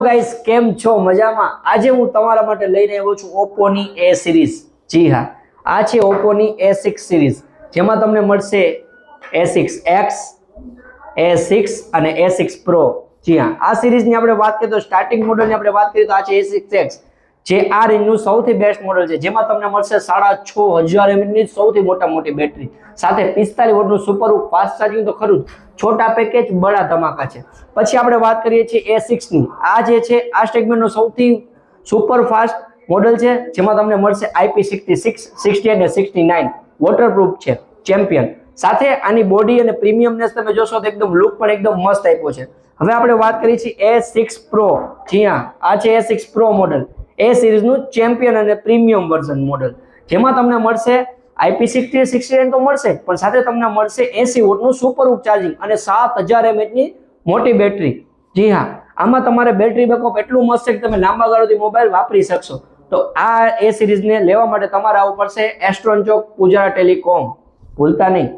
Guys કેમ છો મજામાં? આજે હું તમારા માટે લઈને આવ્યો છું Oppo ની A સિરીઝ. જી હા, આ છે Oppo ની A6 સિરીઝ, જેમાં તમને મળશે A6X, A6 અને A6 Pro. જી હા, આ સિરીઝની આપણે વાત કરીએ તો સ્ટાર્ટિંગ મોડલની આપણે વાત કરીએ તો આ છે A6X, જે આ રેન્જનું સૌથી બેસ્ટ મોડલ છે, જેમાં તમને મળશે 6500 mAh ની સૌથી મોટી બેટરી સાથે 45 વોટનું સુપર ફાસ્ટ ચાર્જિંગ. તો ખરું છોટા પેકેજ બડા ધમાકા છે. પછી આપણે વાત કરીએ છીએ A6 ની. આ જે છે આ સેગમેન્ટનો સૌથી સુપર ફાસ્ટ મોડલ છે, જેમાં તમને મળશે IP66, 68 અને 69 વોટરપ્રૂફ છે, ચેમ્પિયન. સાથે આની બોડી અને પ્રીમિયમનેસ તમે જોશો તો એકદમ લુક પણ એકદમ મસ્ત આપ્યો છે. હવે આપણે વાત કરીએ છીએ A6 Pro. જી હા, આ છે A6 Pro મોડલ, એ સિરીઝનું ચેમ્પિયન અને પ્રીમિયમ વર્ઝન મોડલ, જેમાં તમને મળશે IP60, 69 તો મળશે, પણ સાથે તમને મળશે 80 વોટનું સુપર ચાર્જિંગ અને 7000 mAh ની મોટી બેટરી. જી હા, આમાં તમારે બેટરી બેકઅપ એટલું મસ્ત છે કે તમે લાંબા ગાળાથી મોબાઈલ વાપરી શકશો. તો આ એ સિરીઝને લેવા માટે તમારે આવવું પડશે એસ્ટ્રોન ચોક, પૂજારા ટેલિકોમ, ભૂલતા નહીં.